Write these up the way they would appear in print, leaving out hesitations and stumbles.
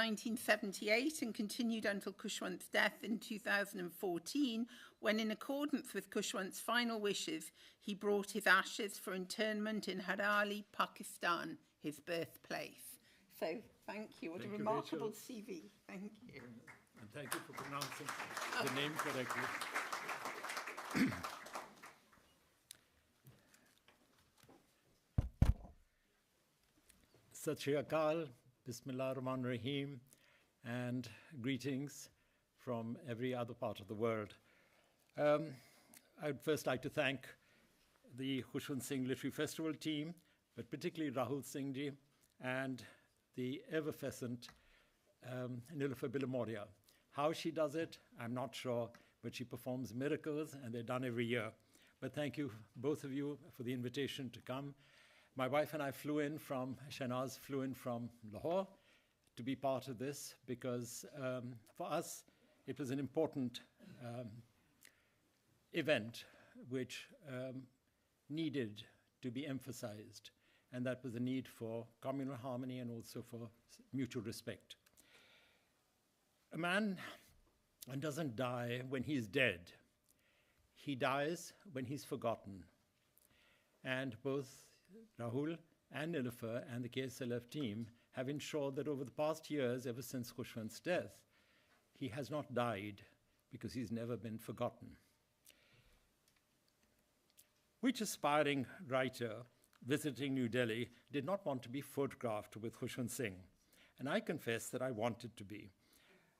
1978 and continued until Khushwant's death in 2014, when in accordance with Khushwant's final wishes, he brought his ashes for interment in Harali, Pakistan, his birthplace. So thank you. What a remarkable CV. Thank you. And thank you for pronouncing the name correctly. Sat Shri Akal, Bismillah ar-Rahman ar-Rahim, and greetings from every other part of the world. I'd first like to thank the Khushwant Singh Literary Festival team, but particularly Rahul Singh ji and the effervescent Nilofer Bilamoria. How she does it, I'm not sure, but she performs miracles, and they're done every year. But thank you, both of you, for the invitation to come. My wife and I Shahnaz flew in from Lahore to be part of this because for us, it was an important event which needed to be emphasized, and that was the need for communal harmony and also for mutual respect. A man doesn't die when he's dead. He dies when he's forgotten. And both Rahul and Nilofer and the KSLF team have ensured that over the past years, ever since Khushwant's death, he has not died because he's never been forgotten. Which aspiring writer visiting New Delhi did not want to be photographed with Khushwant Singh? And I confess that I wanted to be.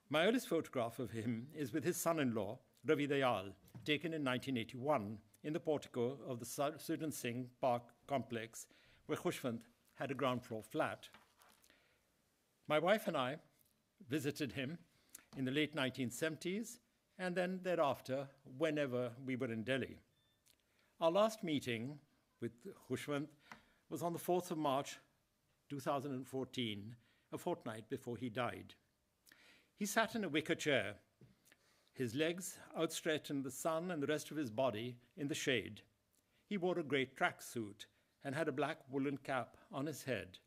My earliest photograph of him is with his son-in-law, Ravi Dayal, taken in 1981 in the portico of the Sudhan Singh Park complex, where Khushwant had a ground floor flat. My wife and I visited him in the late 1970s, and then thereafter, whenever we were in Delhi. Our last meeting with Khushwant was on the 4th of March, 2014, a fortnight before he died. He sat in a wicker chair, his legs outstretched in the sun and the rest of his body in the shade. He wore a grey tracksuit and had a black woolen cap on his head.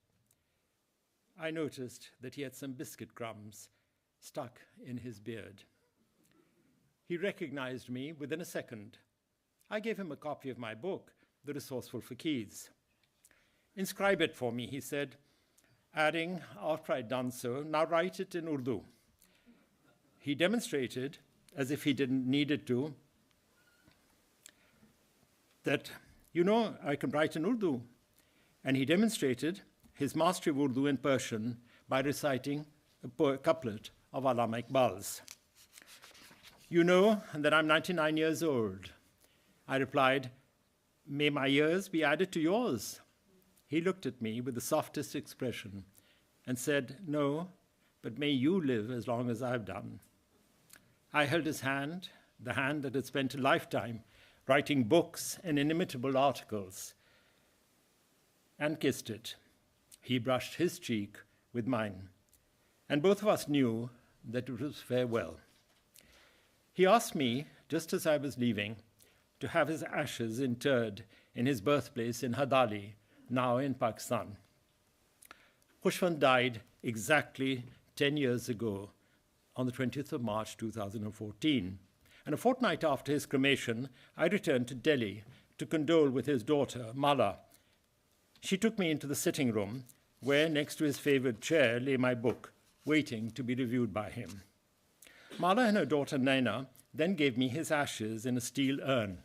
I noticed that he had some biscuit crumbs stuck in his beard. He recognized me within a second. I gave him a copy of my book, The Resourceful Fakirs. "Inscribe it for me," he said, adding, after I'd done so, "Now write it in Urdu." He demonstrated, as if he didn't need it to, that, I can write in Urdu. And he demonstrated his mastery of Urdu in Persian by reciting a couplet of Allama Iqbal's. "You know that I'm 99 years old." I replied, "May my years be added to yours." He looked at me with the softest expression and said, "No, but may you live as long as I've done." I held his hand, the hand that had spent a lifetime writing books and inimitable articles, and kissed it. He brushed his cheek with mine, and both of us knew that it was farewell. He asked me, just as I was leaving, to have his ashes interred in his birthplace in Hadali, now in Pakistan. Khushwant died exactly 10 years ago, on the 20th of March, 2014. And a fortnight after his cremation, I returned to Delhi to condole with his daughter, Mala. She took me into the sitting room, where next to his favorite chair lay my book, waiting to be reviewed by him. Mala and her daughter, Naina, then gave me his ashes in a steel urn.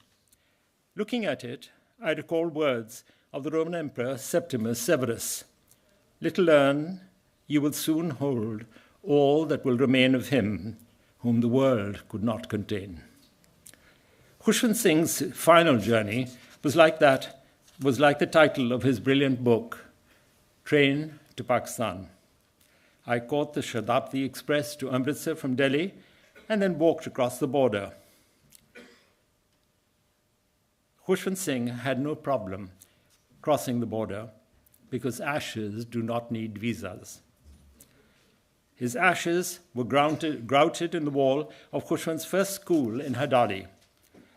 Looking at it, I recalled words of the Roman Emperor Septimus Severus. "Little urn, you will soon hold all that will remain of him whom the world could not contain." Khushwant Singh's final journey was like the title of his brilliant book, Train to Pakistan. I caught the Shatabdi Express to Amritsar from Delhi and then walked across the border. Khushwant Singh had no problem crossing the border because ashes do not need visas. His ashes were grouted in the wall of Khushwant's first school in Hadali.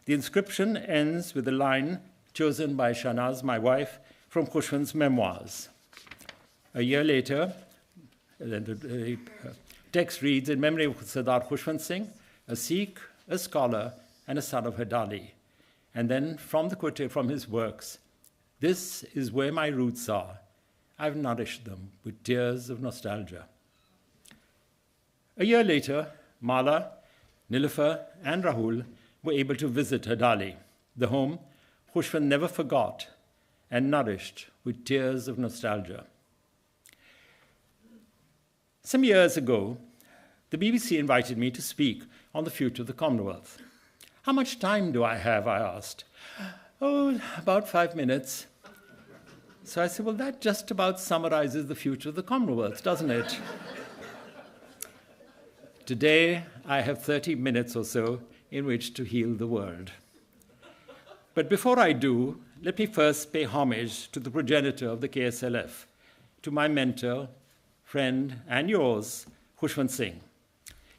The inscription ends with a line chosen by Shahnaz, my wife, from Khushwant's memoirs. A year later, The text reads, in memory of Sardar Khushwant Singh, a Sikh, a scholar, and a son of Hadali. And then from his works, this is where my roots are. I've nourished them with tears of nostalgia. A year later, Mala, Nilüfer, and Rahul were able to visit Hadali, the home Khushwant never forgot and nourished with tears of nostalgia. Some years ago, the BBC invited me to speak on the future of the Commonwealth. How much time do I have, I asked. Oh, about 5 minutes. So I said, well, that just about summarizes the future of the Commonwealth, doesn't it? Today, I have 30 minutes or so in which to heal the world. But before I do, let me first pay homage to the progenitor of the KSLF, to my mentor, friend, and yours, Khushwant Singh.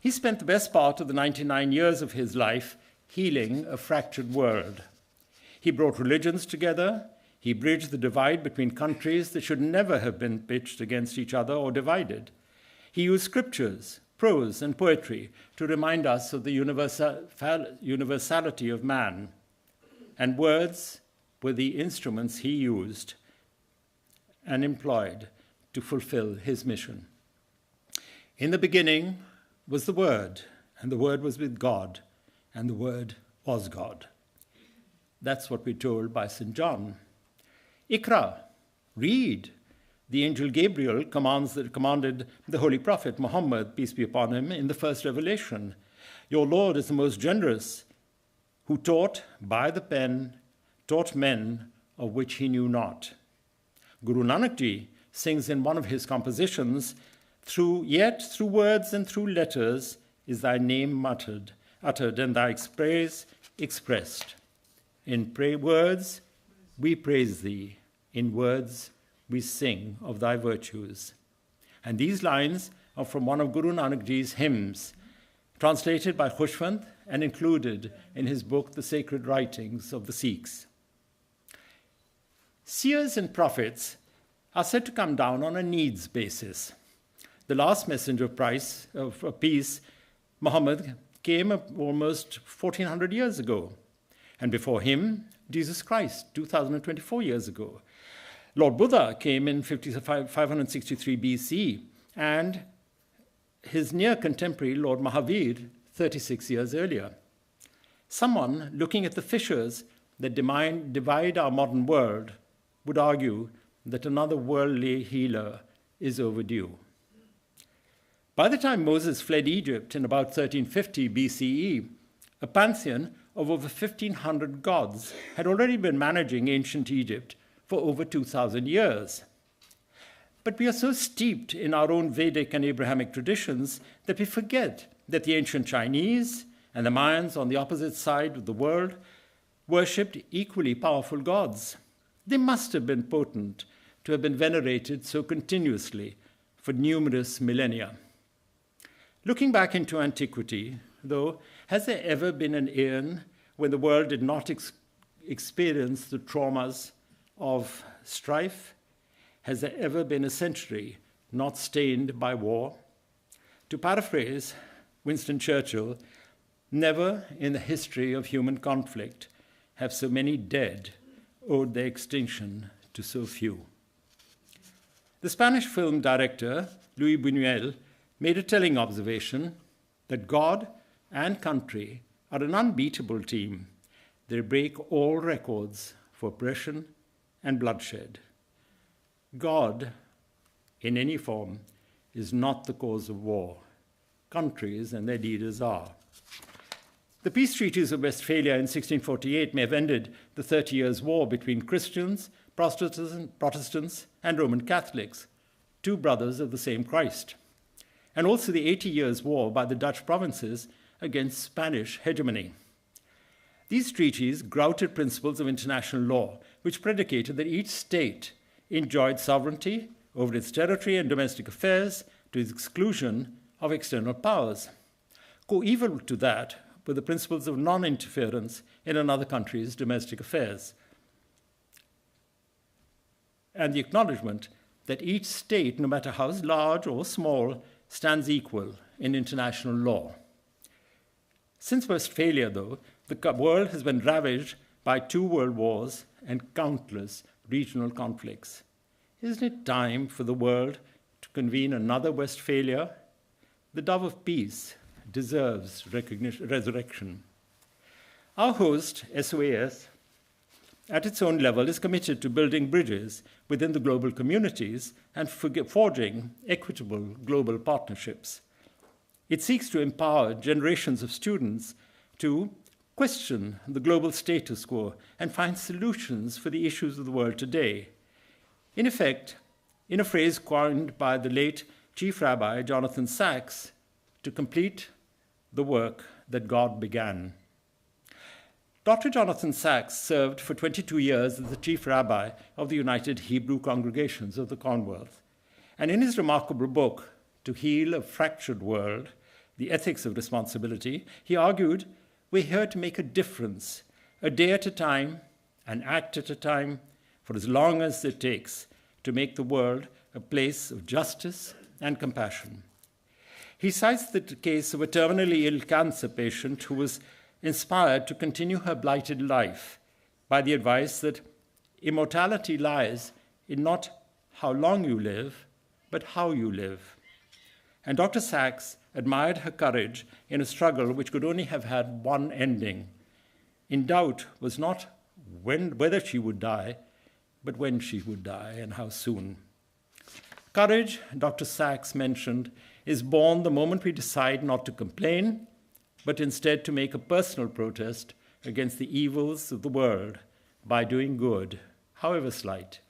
He spent the best part of the 99 years of his life healing a fractured world. He brought religions together. He bridged the divide between countries that should never have been pitched against each other or divided. He used scriptures, prose, and poetry to remind us of the universality of man. And words were the instruments he used and employed to fulfill his mission. In the beginning was the Word, and the Word was with God, and the Word was God. That's what we're told by St. John. Ikra, read. The angel Gabriel commanded the Holy Prophet Muhammad, peace be upon him, in the first revelation. Your Lord is the most generous, who taught by the pen, taught men of which he knew not. Guru Nanak Ji sings in one of his compositions, yet through words and through letters is thy name uttered, and thy praise expressed. In words we praise thee, in words we sing of thy virtues. And these lines are from one of Guru Nanak Ji's hymns, translated by Khushwant and included in his book, The Sacred Writings of the Sikhs. Seers and prophets are said to come down on a needs basis. The last messenger of peace, Muhammad, came almost 1400 years ago. And before him, Jesus Christ, 2024 years ago. Lord Buddha came in 563 BC, and his near contemporary, Lord Mahavir, 36 years earlier. Someone looking at the fissures that divide our modern world would argue that another worldly healer is overdue. By the time Moses fled Egypt in about 1350 BCE, a pantheon of over 1,500 gods had already been managing ancient Egypt for over 2,000 years. But we are so steeped in our own Vedic and Abrahamic traditions that we forget that the ancient Chinese and the Mayans on the opposite side of the world worshipped equally powerful gods. They must have been potent to have been venerated so continuously for numerous millennia. Looking back into antiquity, though, has there ever been an aeon when the world did not experience the traumas of strife? Has there ever been a century not stained by war? To paraphrase Winston Churchill, never in the history of human conflict have so many dead owed their extinction to so few. The Spanish film director, Luis Buñuel, made a telling observation that God and country are an unbeatable team. They break all records for oppression and bloodshed. God, in any form, is not the cause of war. Countries and their leaders are. The peace treaties of Westphalia in 1648 may have ended the 30 Years' War between Christians, Protestants, and Roman Catholics, two brothers of the same Christ, and also the 80 Years' War by the Dutch provinces against Spanish hegemony. These treaties grouted principles of international law, which predicated that each state enjoyed sovereignty over its territory and domestic affairs to the exclusion of external powers. Coeval to that were the principles of non-interference in another country's domestic affairs, and the acknowledgement that each state, no matter how large or small, stands equal in international law. Since Westphalia, though, the world has been ravaged by 2 world wars and countless regional conflicts. Isn't it time for the world to convene another Westphalia? The dove of peace deserves resurrection. Our host, SOAS, at its own level, is committed to building bridges within the global communities and forging equitable global partnerships. It seeks to empower generations of students to question the global status quo and find solutions for the issues of the world today. In effect, in a phrase coined by the late Chief Rabbi Jonathan Sacks, to complete the work that God began. Dr. Jonathan Sacks served for 22 years as the Chief Rabbi of the United Hebrew Congregations of the Commonwealth. And in his remarkable book, To Heal a Fractured World, The Ethics of Responsibility, he argued, we're here to make a difference, a day at a time, an act at a time, for as long as it takes to make the world a place of justice and compassion. He cites the case of a terminally ill cancer patient who was inspired to continue her blighted life by the advice that immortality lies in not how long you live, but how you live. And Dr. Sacks admired her courage in a struggle which could only have had one ending. In doubt was not whether she would die, but when she would die and how soon. Courage, Dr. Sacks mentioned, is born the moment we decide not to complain, but instead to make a personal protest against the evils of the world by doing good, however slight.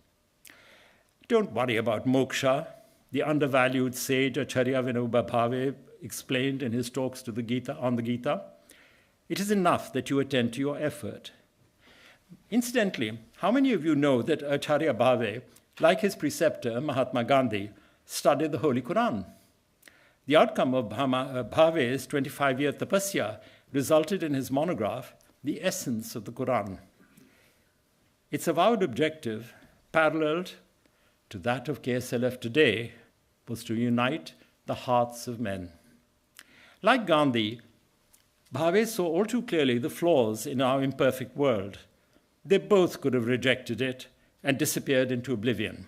Don't worry about moksha, the undervalued sage Acharya Vinoba Bhave explained in his talks to the Gita, on the Gita. It is enough that you attend to your effort. Incidentally, how many of you know that Acharya Bhave, like his preceptor Mahatma Gandhi, studied the Holy Quran? The outcome of Bhave's 25-year tapasya resulted in his monograph, The Essence of the Quran. Its avowed objective, paralleled to that of KSLF today, was to unite the hearts of men. Like Gandhi, Bhave saw all too clearly the flaws in our imperfect world. They both could have rejected it and disappeared into oblivion.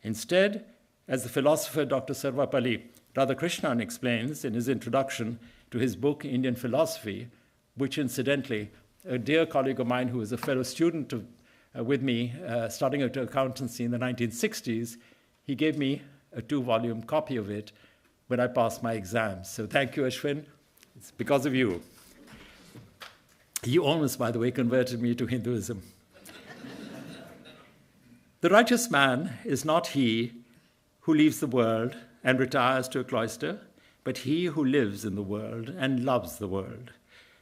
Instead, as the philosopher Dr. Sarvapalli Radhakrishnan explains in his introduction to his book, Indian Philosophy, which incidentally, a dear colleague of mine who was a fellow student with me studying accountancy in the 1960s, he gave me a 2-volume copy of it when I passed my exams. So thank you, Ashwin. It's because of you. He almost, by the way, converted me to Hinduism. The righteous man is not he who leaves the world and retires to a cloister, but he who lives in the world and loves the world,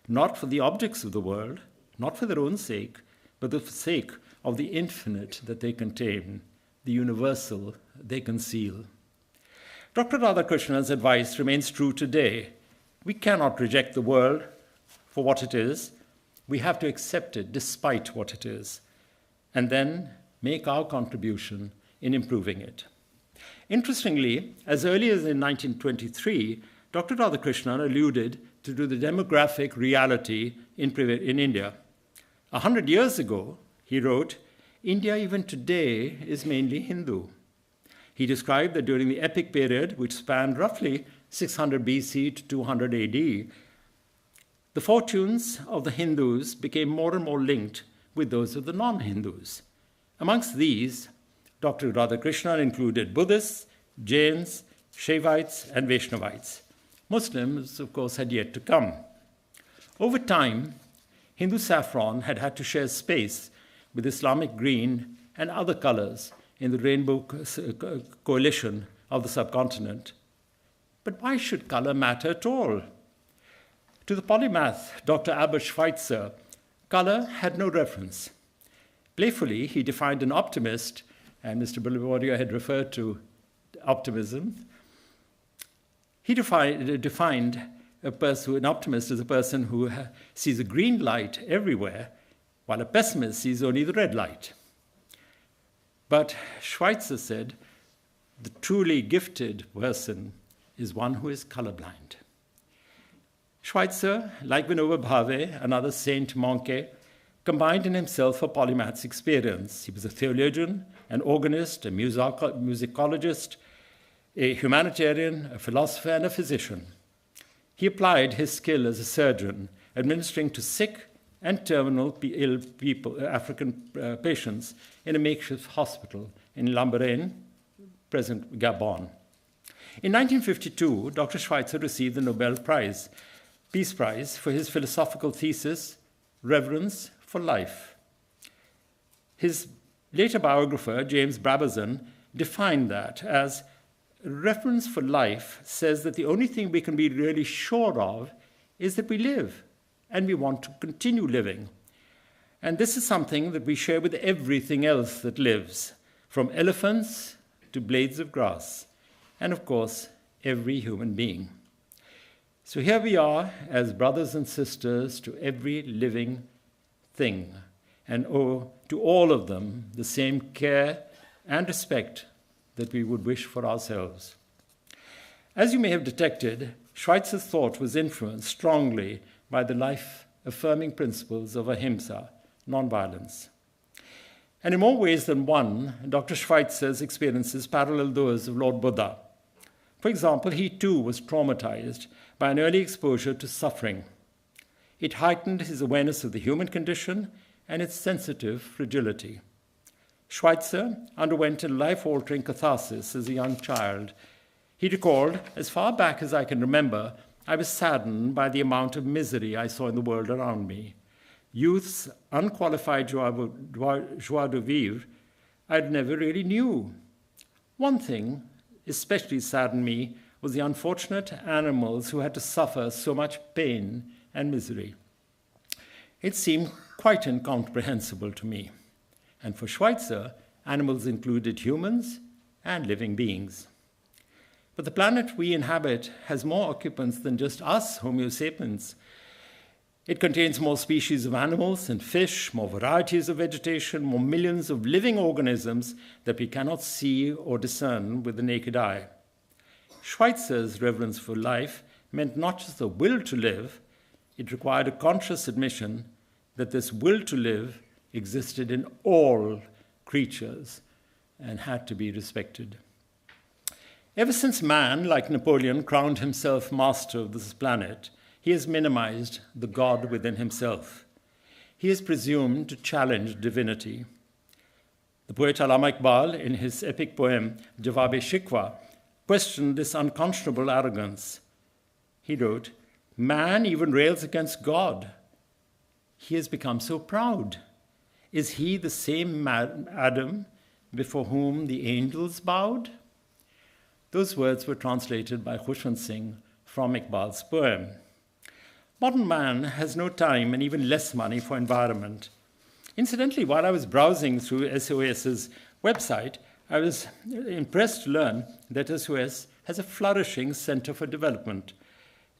not for the objects of the world, not for their own sake, but for the sake of the infinite that they contain, the universal they conceal. Dr. Radhakrishnan's advice remains true today. We cannot reject the world for what it is. We have to accept it despite what it is, and then make our contribution in improving it. Interestingly, as early as in 1923, Dr. Radhakrishnan alluded to the demographic reality in India. 100 years ago, he wrote, India even today is mainly Hindu. He described that during the epic period, which spanned roughly 600 BC to 200 AD, the fortunes of the Hindus became more and more linked with those of the non-Hindus. Amongst these, Dr. Radhakrishnan included Buddhists, Jains, Shaivites, and Vaishnavites. Muslims, of course, had yet to come. Over time, Hindu saffron had had to share space with Islamic green and other colors in the rainbow coalition of the subcontinent. But why should color matter at all? To the polymath, Dr. Albert Schweitzer, color had no reference. Playfully, he defined an optimist, and Mr. Bolivario had referred to optimism. He defined an optimist as a person who sees a green light everywhere, while a pessimist sees only the red light. But Schweitzer said, the truly gifted person is one who is colorblind. Schweitzer, like Vinoba Bhave, another Saint Monke, combined in himself a polymath's experience. He was a theologian, an organist, a musicologist, a humanitarian, a philosopher, and a physician. He applied his skill as a surgeon, administering to sick and terminal ill people, African patients, in a makeshift hospital in Lambaréné, present Gabon. In 1952, Dr. Schweitzer received the Nobel Prize, Peace Prize, for his philosophical thesis, Reverence for Life. His later biographer, James Brabazon, defined that as reverence for life says that the only thing we can be really sure of is that we live and we want to continue living. And this is something that we share with everything else that lives, from elephants to blades of grass, and of course, every human being. So here we are as brothers and sisters to every living thing, and owe to all of them the same care and respect that we would wish for ourselves. As you may have detected, Schweitzer's thought was influenced strongly by the life-affirming principles of ahimsa, nonviolence. And in more ways than one, Dr. Schweitzer's experiences parallel those of Lord Buddha. For example, he too was traumatized by an early exposure to suffering. It heightened his awareness of the human condition and its sensitive fragility. Schweitzer underwent a life-altering catharsis as a young child. He recalled, as far back as I can remember, I was saddened by the amount of misery I saw in the world around me. Youth's unqualified joie de vivre I never really knew. One thing especially saddened me was the unfortunate animals who had to suffer so much pain and misery. It seemed quite incomprehensible to me. And for Schweitzer, animals included humans and living beings. But the planet we inhabit has more occupants than just us, Homo sapiens. It contains more species of animals and fish, more varieties of vegetation, more millions of living organisms that we cannot see or discern with the naked eye. Schweitzer's reverence for life meant not just the will to live, it required a conscious admission that this will to live existed in all creatures and had to be respected. Ever since man, like Napoleon, crowned himself master of this planet, he has minimized the God within himself. He has presumed to challenge divinity. The poet Allama Iqbal, in his epic poem Jawab-e-Shikwa, questioned this unconscionable arrogance. He wrote, "Man even rails against God. He has become so proud. Is he the same Adam before whom the angels bowed?" Those words were translated by Khushwant Singh from Iqbal's poem. Modern man has no time and even less money for environment. Incidentally, while I was browsing through SOS's website, I was impressed to learn that SOS has a flourishing center for development,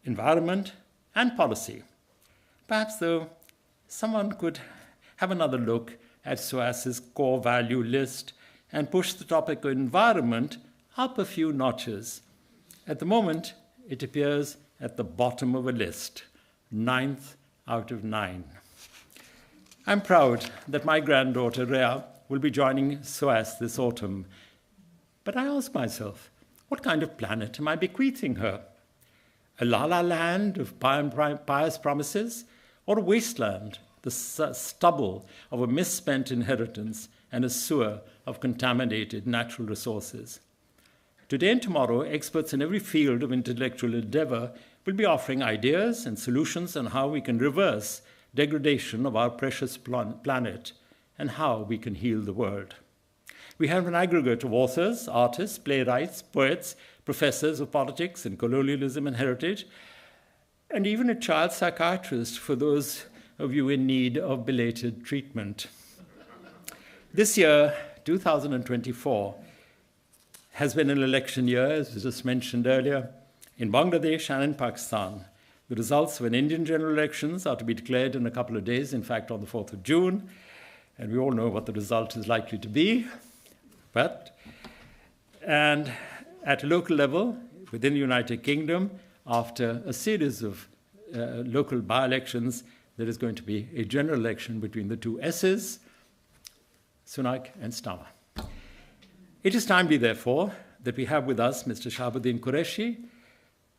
environment, and policy. Perhaps, though, someone could have another look at SOS's core value list and push the topic of environment up a few notches. At the moment, it appears at the bottom of a list, 9th out of 9. I'm proud that my granddaughter, Rhea, will be joining SOAS this autumn. But I ask myself, what kind of planet am I bequeathing her? A la-la land of pious promises, or a wasteland, the stubble of a misspent inheritance and a sewer of contaminated natural resources? Today and tomorrow, experts in every field of intellectual endeavor will be offering ideas and solutions on how we can reverse degradation of our precious planet and how we can heal the world. We have an aggregate of authors, artists, playwrights, poets, professors of politics and colonialism and heritage, and even a child psychiatrist for those of you in need of belated treatment. This year, 2024, has been an election year, as was just mentioned earlier, in Bangladesh and in Pakistan. The results of an Indian general elections are to be declared in a couple of days, in fact, on the 4th of June, and we all know what the result is likely to be. But And at a local level, within the United Kingdom, after a series of local by-elections, there is going to be a general election between the two S's, Sunak and Starmer. It is timely, therefore, that we have with us Mr. Shahabuddin Qureshi,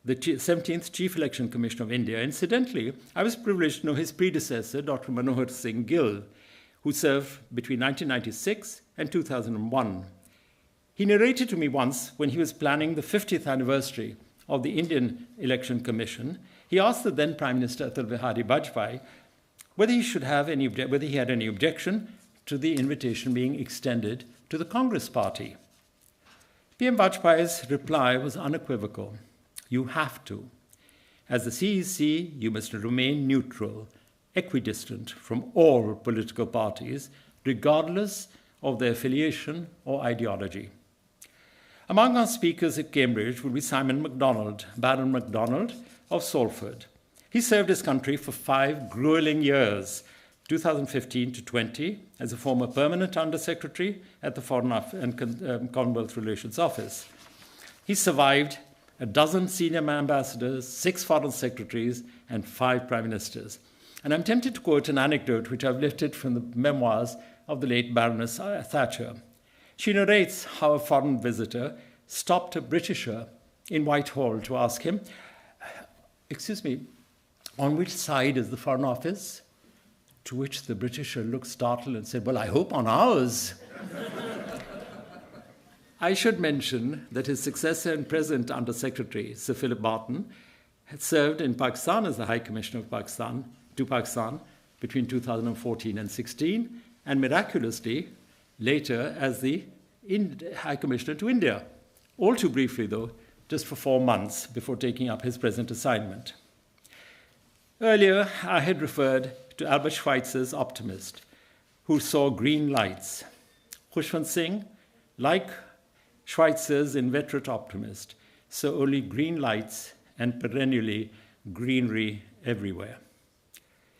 the 17th Chief Election Commissioner of India. Incidentally, I was privileged to know his predecessor, Dr. Manohar Singh Gill, who served between 1996 and 2001. He narrated to me once, when he was planning the 50th anniversary of the Indian Election Commission, he asked the then Prime Minister Atal Bihari Vajpayee whether he had any objection to the invitation being extended to the Congress Party. PM Vajpayee's reply was unequivocal. You have to. As the CEC, you must remain neutral, equidistant from all political parties, regardless of their affiliation or ideology. Among our speakers at Cambridge will be Simon MacDonald, Baron MacDonald of Salford. He served his country for 5 grueling years, 2015 to 20, as a former permanent Undersecretary at the Foreign and Commonwealth Relations Office. He survived a dozen senior ambassadors, 6 foreign secretaries, and 5 prime ministers. And I'm tempted to quote an anecdote which I've lifted from the memoirs of the late Baroness Thatcher. She narrates how a foreign visitor stopped a Britisher in Whitehall to ask him, "Excuse me, on which side is the Foreign Office?" To which the Britisher looked startled and said, "Well, I hope on ours." I should mention that his successor and present Undersecretary, Sir Philip Barton, had served in Pakistan as the High Commissioner of Pakistan between 2014 and 16, and miraculously later as the High Commissioner to India. All too briefly, though, just for 4 months before taking up his present assignment. Earlier, I had referred to Albert Schweitzer's optimist, who saw green lights. Khushwant Singh, like Schweitzer's inveterate optimist, saw only green lights and perennially greenery everywhere.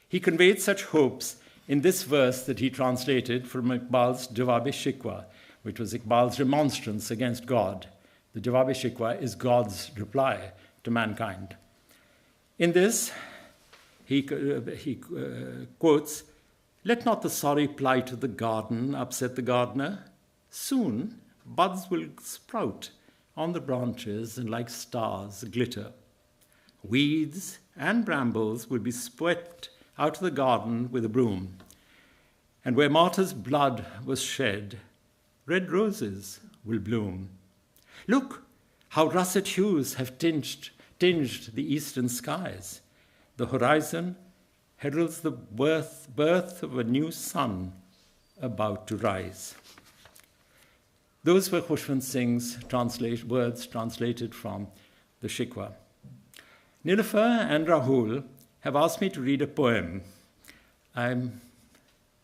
He conveyed such hopes in this verse that he translated from Iqbal's Jawab-e-Shikwa, which was Iqbal's remonstrance against God. The Jawab-e-Shikwa is God's reply to mankind. In this, he quotes, "Let not the sorry plight of the garden upset the gardener. Soon buds will sprout on the branches and like stars glitter. Weeds and brambles will be swept out of the garden with a broom. And where martyrs' blood was shed, red roses will bloom. Look how russet hues have tinged the eastern skies. The horizon heralds the birth of a new sun about to rise." Those were Khushwant Singh's words translated from the Shikwa. Nilofer and Rahul have asked me to read a poem. I'm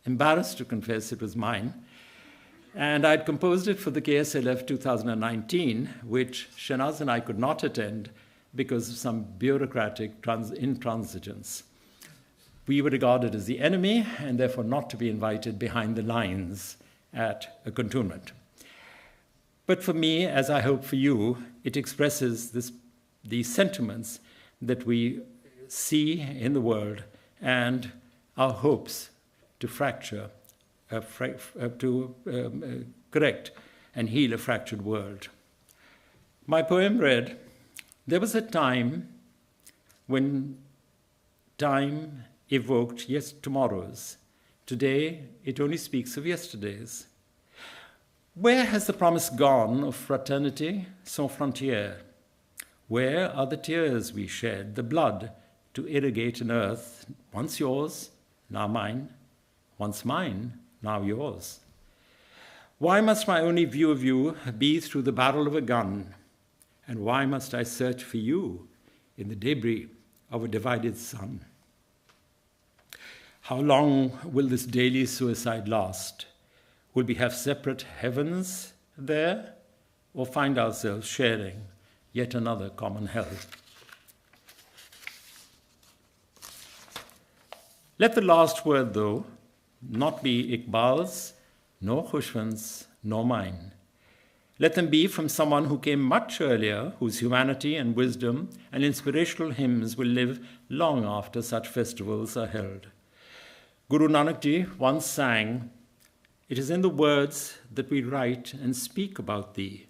embarrassed to confess it was mine, and I'd composed it for the KSLF 2019, which Shanaz and I could not attend because of some bureaucratic intransigence. We were regarded as the enemy and therefore not to be invited behind the lines at a cantonment. But for me, as I hope for you, it expresses these sentiments that we see in the world and our hopes to correct and heal a fractured world. My poem read, "There was a time when time evoked tomorrows. Today, it only speaks of yesterdays. Where has the promise gone of fraternity sans frontières? Where are the tears we shed, the blood to irrigate an earth once yours, now mine, once mine, now yours? Why must my only view of you be through the barrel of a gun? And why must I search for you in the debris of a divided sun? How long will this daily suicide last? Will we have separate heavens there, or find ourselves sharing yet another common hell? Let the last word, though, not be Iqbal's, nor Khushwant's, nor mine. Let them be from someone who came much earlier, whose humanity and wisdom and inspirational hymns will live long after such festivals are held. Guru Nanak Ji once sang, "It is in the words that we write and speak about thee.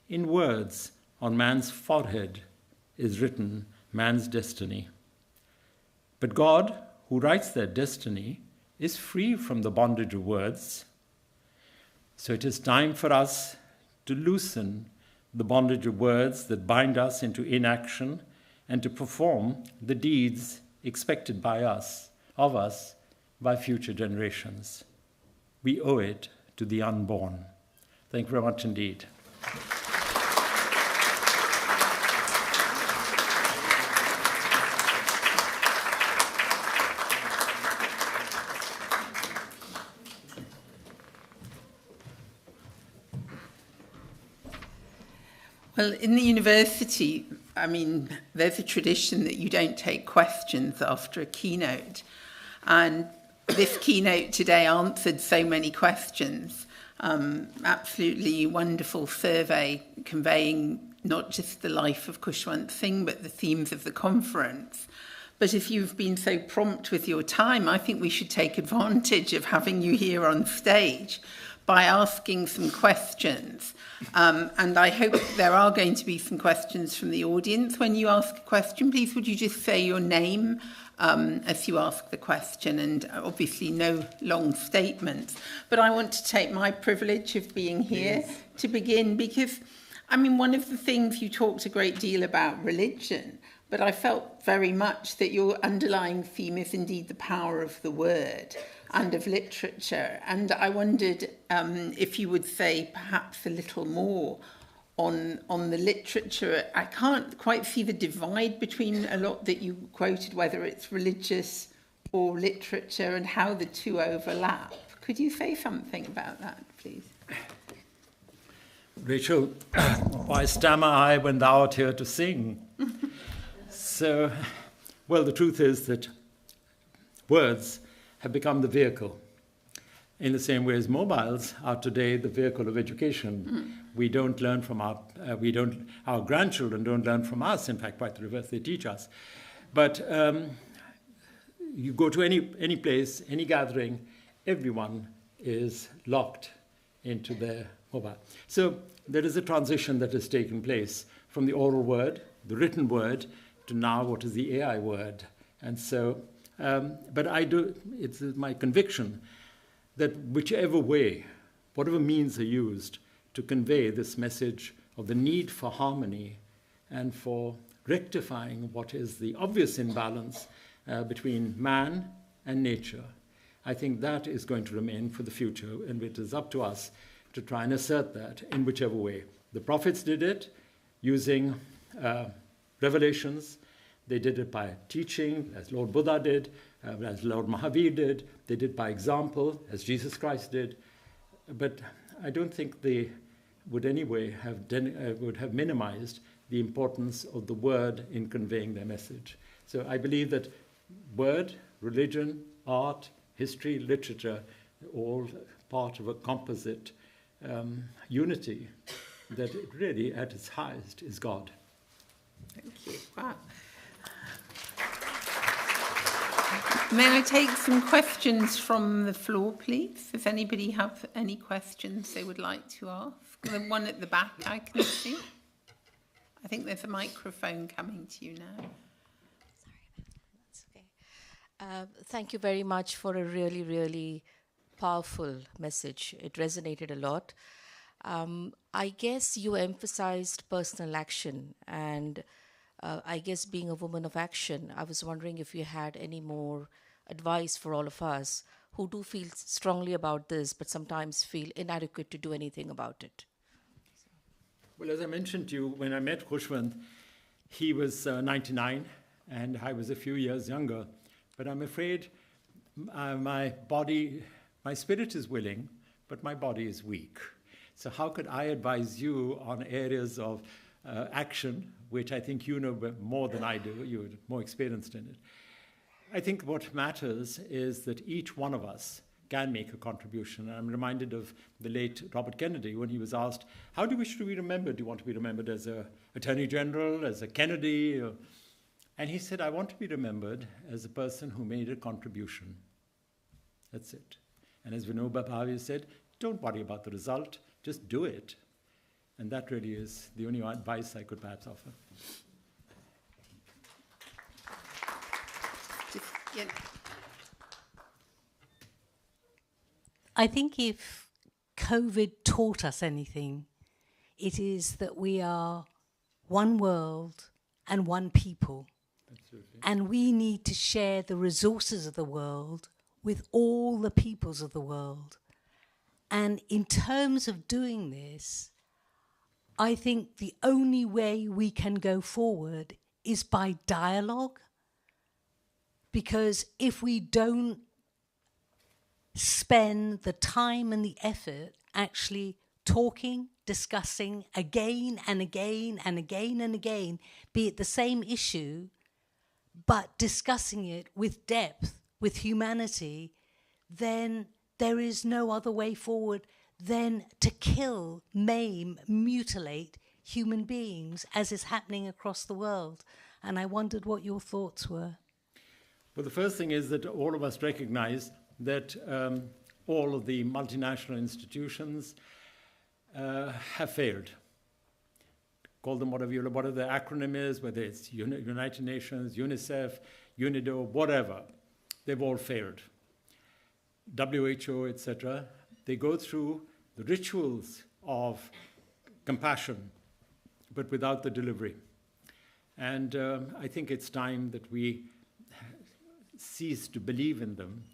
In words on man's forehead is written man's destiny." But God, who writes their destiny, is free from the bondage of words. So it is time for us to loosen the bondage of words that bind us into inaction and to perform the deeds expected of us by future generations. We owe it to the unborn. Thank you very much indeed. Well, in the university, I mean, there's a tradition that you don't take questions after a keynote. And this keynote today answered so many questions. Absolutely wonderful survey conveying not just the life of Khushwant Singh, but the themes of the conference. But if you've been so prompt with your time, I think we should take advantage of having you here on stage by asking some questions. And I hope there are going to be some questions from the audience. When you ask a question, please would you just say your name as you ask the question, and obviously no long statements. But I want to take my privilege of being here to begin, because, I mean, one of the things you talked a great deal about religion, but I felt very much that your underlying theme is indeed the power of the word and of literature. And I wondered if you would say perhaps a little more on the literature. I can't quite see the divide between a lot that you quoted, whether it's religious or literature, and how the two overlap. Could you say something about that, please? Rachel, why stammer I when thou art here to sing? So, well, the truth is that words have become the vehicle. In the same way as mobiles are today the vehicle of education. We don't learn from our grandchildren don't learn from us. In fact, quite the reverse, they teach us. But you go to any place, any gathering, everyone is locked into their mobile. So there is a transition that has taken place from the oral word, the written word, to now what is the AI word. And so, but it's my conviction that whichever way, whatever means are used to convey this message of the need for harmony and for rectifying what is the obvious imbalance between man and nature, I think that is going to remain for the future, and it is up to us to try and assert that in whichever way. The prophets did it using revelations. They did it by teaching, as Lord Buddha did, as Lord Mahavir did. They did by example, as Jesus Christ did. But I don't think they would anyway have minimized the importance of the word in conveying their message. So I believe that word, religion, art, history, literature, all part of a composite unity that really at its highest is God. Thank you. Wow. May I take some questions from the floor, please? Does anybody have any questions they would like to ask? The one at the back I can see. I think there's a microphone coming to you now. Sorry, that's okay. Thank you very much for a really, really powerful message. It resonated a lot. I guess you emphasized personal action, and I guess being a woman of action, I was wondering if you had any more advice for all of us who do feel strongly about this, but sometimes feel inadequate to do anything about it. Well, as I mentioned to you, when I met Khushwant, he was 99, and I was a few years younger. But I'm afraid my spirit is willing, but my body is weak. So how could I advise you on areas of action, which I think you know more than I do? You're more experienced in it. I think what matters is that each one of us can make a contribution. And I'm reminded of the late Robert Kennedy when he was asked, how do you wish to be remembered? Do you want to be remembered as an Attorney General, as a Kennedy? And he said, I want to be remembered as a person who made a contribution. That's it. And as Vinoba Bhave said, don't worry about the result, just do it. And that really is the only advice I could perhaps offer. Yeah. I think if COVID taught us anything, it is that we are one world and one people. Absolutely. And we need to share the resources of the world with all the peoples of the world. And in terms of doing this, I think the only way we can go forward is by dialogue. Because if we don't spend the time and the effort actually talking, discussing again and again and again and again, be it the same issue, but discussing it with depth, with humanity, then there is no other way forward than to kill, maim, mutilate human beings, as is happening across the world. And I wondered what your thoughts were. Well, the first thing is that all of us recognize that all of the multinational institutions have failed. Call them whatever the acronym is, whether it's United Nations, UNICEF, UNIDO, whatever. They've all failed. WHO, etc. They go through the rituals of compassion, but without the delivery. And I think it's time that we cease to believe in them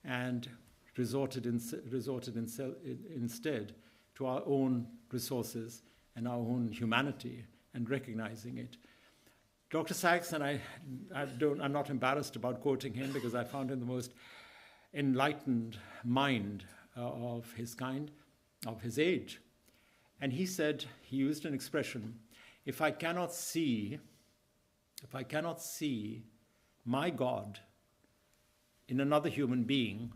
and resorted instead to our own resources and our own humanity and recognizing it. Dr. Sachs, and I'm not embarrassed about quoting him because I found him the most enlightened mind of his kind, of his age. And he said, he used an expression, if I cannot see my God in another human being,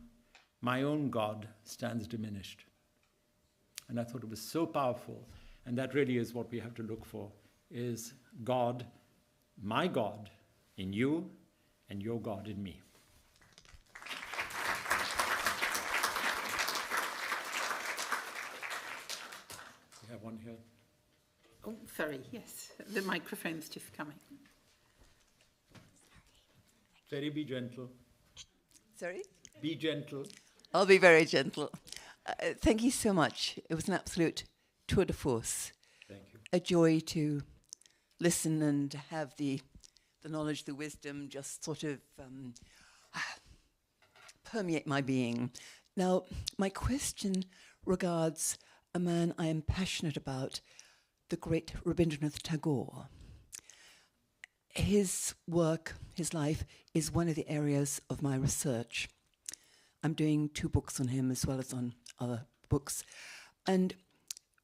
my own God stands diminished. And I thought it was so powerful. And that really is what we have to look for, is God, my God, in you, and your God in me. We have one here. Oh, sorry, yes. The microphone's just coming. Very be gentle. Sorry? Be gentle. I'll be very gentle. Thank you so much. It was an absolute tour de force. Thank you. A joy to listen and have the knowledge, the wisdom just sort of permeate my being. Now, my question regards a man I am passionate about, the great Rabindranath Tagore. His work, his life, is one of the areas of my research. I'm doing 2 books on him as well as on other books. And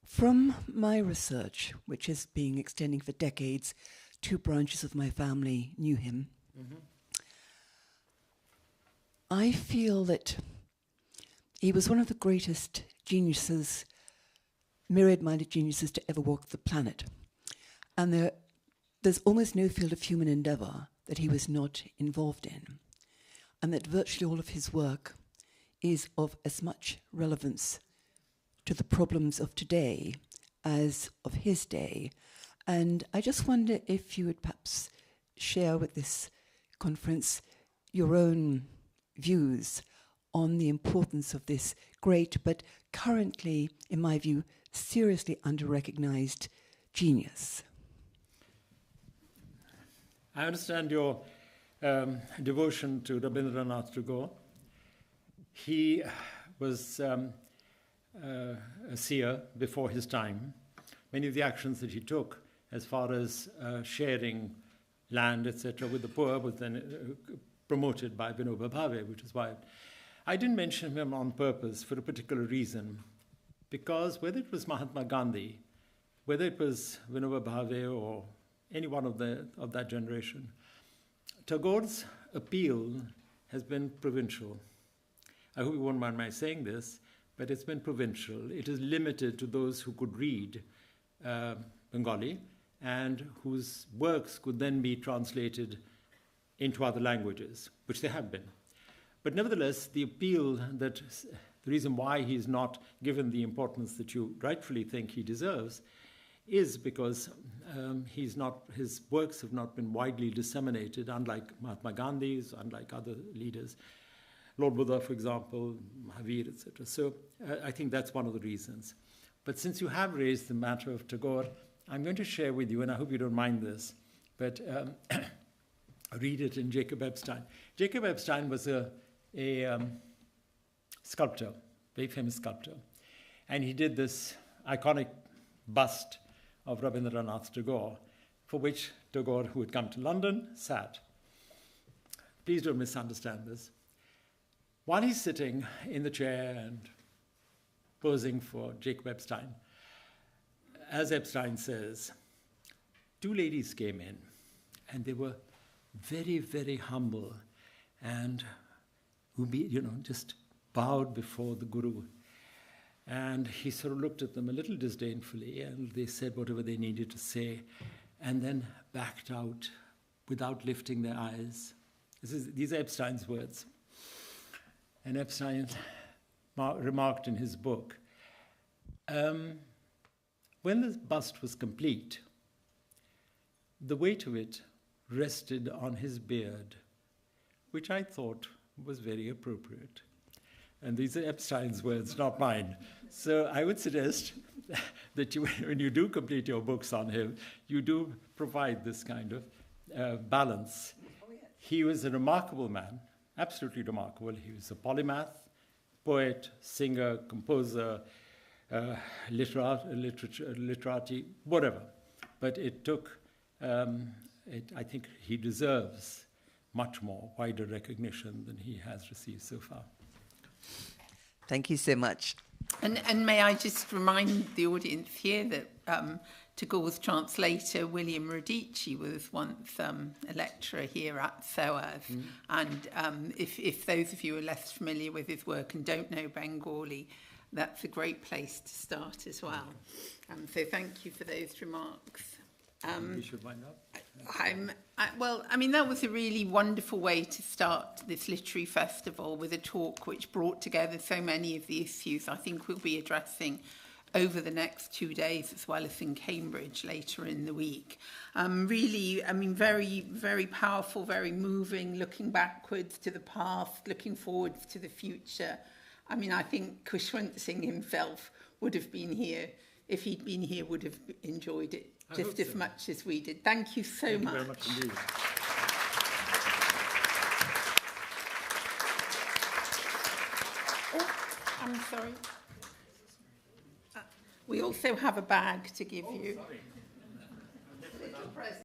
from my research, which has been extending for decades, 2 branches of my family knew him. Mm-hmm. I feel that he was one of the greatest geniuses, myriad-minded geniuses to ever walk the planet. And there's almost no field of human endeavor that he was not involved in, and that virtually all of his work is of as much relevance to the problems of today as of his day. And I just wonder if you would perhaps share with this conference your own views on the importance of this great, but currently, in my view, seriously under-recognized genius. I understand your devotion to Rabindranath Tagore. He was a seer before his time. Many of the actions that he took as far as sharing land, etc., with the poor was then promoted by Vinoba Bhave, which is why I didn't mention him on purpose for a particular reason, because whether it was Mahatma Gandhi, whether it was Vinoba Bhave or any one of that generation, Tagore's appeal has been provincial. I hope you won't mind my saying this, but it's been provincial. It is limited to those who could read Bengali and whose works could then be translated into other languages, which they have been. But nevertheless, the appeal that the reason why he's not given the importance that you rightfully think he deserves is because his works have not been widely disseminated, unlike Mahatma Gandhi's, unlike other leaders, Lord Buddha, for example, Mahavir, etc. So I think that's one of the reasons. But since you have raised the matter of Tagore, I'm going to share with you, and I hope you don't mind this, but read it in Jacob Epstein. Jacob Epstein was a sculptor, very famous sculptor. And he did this iconic bust of Rabindranath Tagore, for which Tagore, who had come to London, sat. Please don't misunderstand this. While he's sitting in the chair and posing for Jacob Epstein, as Epstein says, two ladies came in, and they were very, very humble and just bowed before the Guru. And he sort of looked at them a little disdainfully, and they said whatever they needed to say, and then backed out without lifting their eyes. These are Epstein's words. And Epstein remarked in his book, when the bust was complete, the weight of it rested on his beard, which I thought was very appropriate. And these are Epstein's words, not mine. So I would suggest that when you do complete your books on him, you do provide this kind of balance. He was a remarkable man, absolutely remarkable. He was a polymath, poet, singer, composer, literati, whatever. But it took, I think he deserves much more, wider recognition than he has received so far. Thank you so much. And may I just remind the audience here that Tagore's translator, William Radici, was once a lecturer here at SOAS. And if those of you are less familiar with his work and don't know Bengali, that's a great place to start as well. So thank you for those remarks. You should wind up. That was a really wonderful way to start this literary festival with a talk which brought together so many of the issues I think we'll be addressing over the next 2 days, as well as in Cambridge later in the week. Very, very powerful, very moving, looking backwards to the past, looking forwards to the future. I think Khushwant Singh himself would have been here, if he'd been here, would have enjoyed it just as much as we did. Thank you so much. Thank you very much indeed. Oh, I'm sorry. We also have a bag to give you. Sorry.